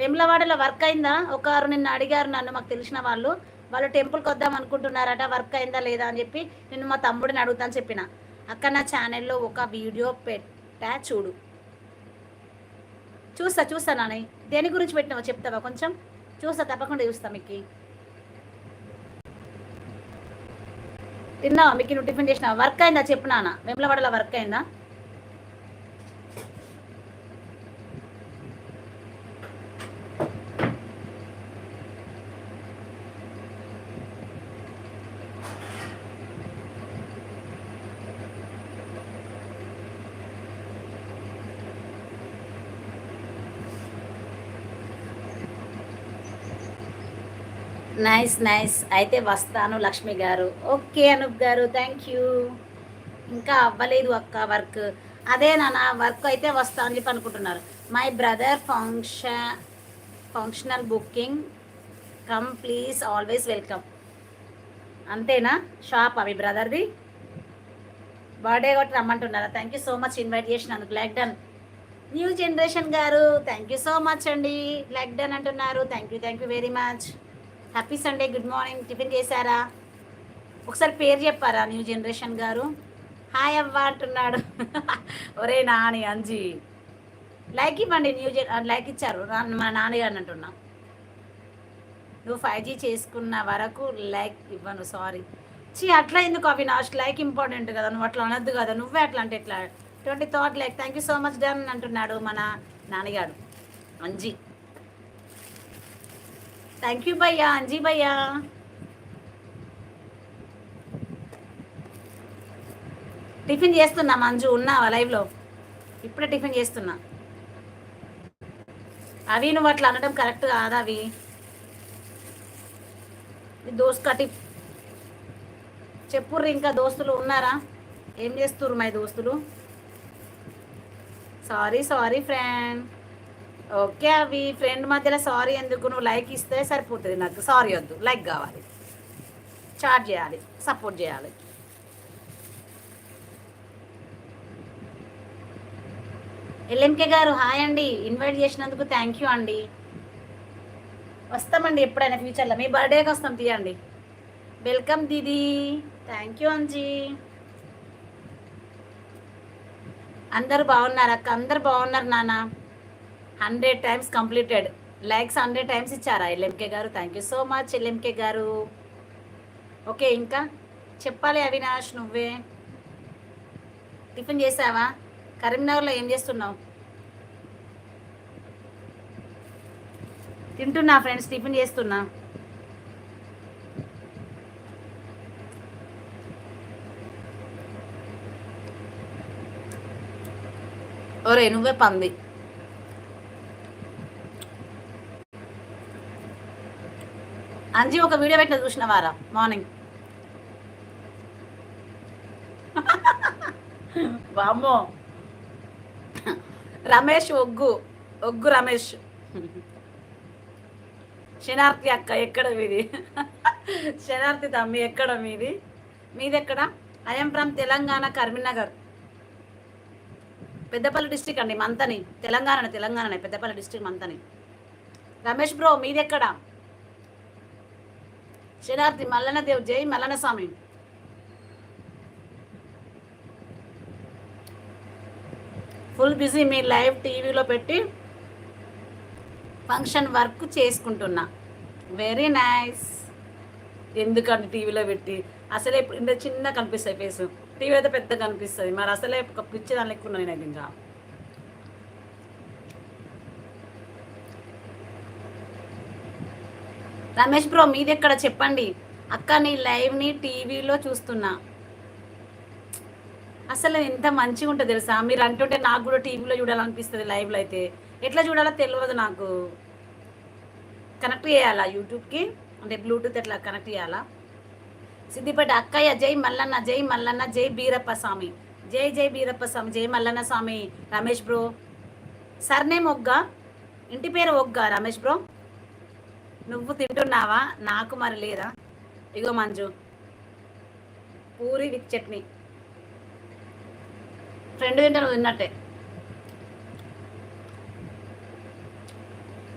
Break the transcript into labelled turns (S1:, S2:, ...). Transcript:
S1: వెమ్లవాడలో work అయిందా? ఒకరు నిన్ను అడిగారు నన్ను, మాకు తెలిసిన వాళ్ళు టెంపుల్కి వద్దాం అనుకుంటున్నారట, వర్క్ అయిందా లేదా అని చెప్పి నేను మా తమ్ముడిని అడుగుతాను చెప్పిన. అక్క నా ఛానల్లో ఒక వీడియో పెట్టా చూడు. చూస్తా నాని. దేని గురించి పెట్టినావో చెప్తావా కొంచెం? చూస్తా, తప్పకుండా చూస్తా. మీకు తిన్నావా? మీకు నువ్వు టిఫిన్ చేసినావా? వర్క్ అయిందా చెప్పు నాన్న, వెమ్లవాడలో వర్క్ అయిందా? నైస్ అయితే వస్తాను లక్ష్మి గారు. ఓకే అనూప్ గారు, థ్యాంక్ యూ. ఇంకా అవ్వలేదు అక్క వర్క్. అదే నాన్న, వర్క్ అయితే వస్తా అని చెప్పి అనుకుంటున్నారు. My brother functional booking come please, always welcome. అంతేనా? షాప్ మీ బ్రదర్ది? బర్త్డే కొట్టి రమ్మంటున్నారా? Thank you so much invite చేసినందుకు. Like done. న్యూ జనరేషన్ గారు థ్యాంక్ యూ సో మచ్ అండి. లైక్ డన్ అంటున్నారు. Thank you very much. Happy Sunday, good morning. Tiffin చేశారా? ఒకసారి పేరు చెప్పారా న్యూ జనరేషన్ గారు? హాయ్ అవ్వ అంటున్నాడు. ఒరే నాని అంజీ లైక్ ఇవ్వండి. లైక్ ఇచ్చారు మా నాన్నగారిని అంటున్నా. నువ్వు 5G చేసుకున్న వరకు లైక్ ఇవ్వను, సారీ. అట్లా ఎందుకు అవినాష్? లైక్ ఇంపార్టెంట్ కదా, నువ్వు అట్లా అనొద్దు కదా. నువ్వే అట్లా అంటే ఎట్లా? 20 thought like. Thank you so much done అంటున్నాడు మన నాన్నగారు అంజీ. థ్యాంక్ యూ భయ్యా, అంజీ భయ్యా. టిఫిన్ చేస్తున్నా మంజు, ఉన్నావా లైవ్లో? ఇప్పుడే టిఫిన్ చేస్తున్నా. అవి నువ్వు అట్లా అనడం కరెక్ట్ కాదా? అవి దోస్త్ కటి చెప్పుర్రు. ఇంకా దోస్తులు ఉన్నారా? ఏం చేస్తుర్రు మై దోస్తులు? Sorry friend. ఓకే అవి ఫ్రెండ్ మధ్యలో సారీ ఎందుకు? నువ్వు లైక్ ఇస్తే సరిపోతుంది, నాకు సారీ వద్దు. లైక్ కావాలి, చాట్ చేయాలి, సపోర్ట్ చేయాలి. ఎల్ఎంకే గారు హాయ్ అండి, ఇన్వైట్ చేసినందుకు థ్యాంక్ యూ అండి. వస్తామండి ఎప్పుడైనా ఫ్యూచర్లో, మీ బర్త్డేకి వస్తాం తీయండి. Welcome Didi, thank you Anji. అందరు బాగున్నారు అక్క? అందరు బాగున్నారు నాన్న. 100 టైమ్స్ కంప్లీటెడ్. లైక్స్ 100 టైమ్స్ ఇచ్చారా ఎల్ఎంకే గారు? థ్యాంక్ యూ సో మచ్ ఎల్ఎంకే గారు. ఓకే, ఇంకా చెప్పాలి అవినాష్, నువ్వే. టిఫిన్ చేసావా? కరీంనగర్లో ఏం చేస్తున్నావు? తింటున్నా ఫ్రెండ్స్, టిఫిన్ చేస్తున్నా. ఒరే నువ్వే పంది. అంజీ ఒక వీడియో పెట్టిన చూసినవారా మార్నింగ్? వామ్మో, రమేష్ ఒగ్గు రమేష్. శనార్థి అక్క ఎక్కడ మీది? శనార్థి తమ్మి ఎక్కడ మీది? మీదెక్కడ? I'm from Telangana, Karimnagar, Peddapalli district అండి, మంతని. తెలంగాణనే పెద్దపల్లి డిస్ట్రిక్ట్ మంతని. రమేష్ బ్రో మీదెక్కడ? శనార్థి మల్లన్న దేవ్, జై మల్లన్న స్వామి. ఫుల్ బిజీ, మీ లైవ్ టీవీలో పెట్టి ఫంక్షన్ వర్క్ చేసుకుంటున్నా. Very nice. ఎందుకంటే టీవీలో పెట్టి అసలే ఇంత చిన్న కనిపిస్తాయి ఫేస్, టీవీ అయితే పెద్ద కనిపిస్తుంది. మరి అసలే ఒక పిచ్చి దాని ఎక్కువ నేను ఇంకా. రమేష్ బ్రో మీది ఎక్కడ చెప్పండి? అక్క నీ లైవ్ని టీవీలో చూస్తున్నా. అసలు ఎంత మంచిగా ఉంటుంది తెలుసా? మీరు అంటుంటే నాకు కూడా టీవీలో చూడాలనిపిస్తుంది. లైవ్లో అయితే ఎట్లా చూడాలో తెలియదు నాకు. కనెక్ట్ చేయాలా యూట్యూబ్కి? అంటే బ్లూటూత్ ఎట్లా కనెక్ట్ చేయాలా? సిద్దిపేట అక్కయ్య, జై మల్లన్న, జై మల్లన్న, జై బీరప్ప స్వామి, జై బీరప్ప స్వామి, జై మల్లన్న స్వామి. రమేష్ బ్రో సర్నేమ్ ఒగ్గా, ఇంటి పేరు ఒగ్గా. రమేష్ బ్రో నువ్వు తింటున్నావా? నాకు మరి లేదా? ఇగో మంజు, పూరి విత్ చట్నీ. ఫ్రెండ్ తింటే నువ్వు తిన్నట్టే.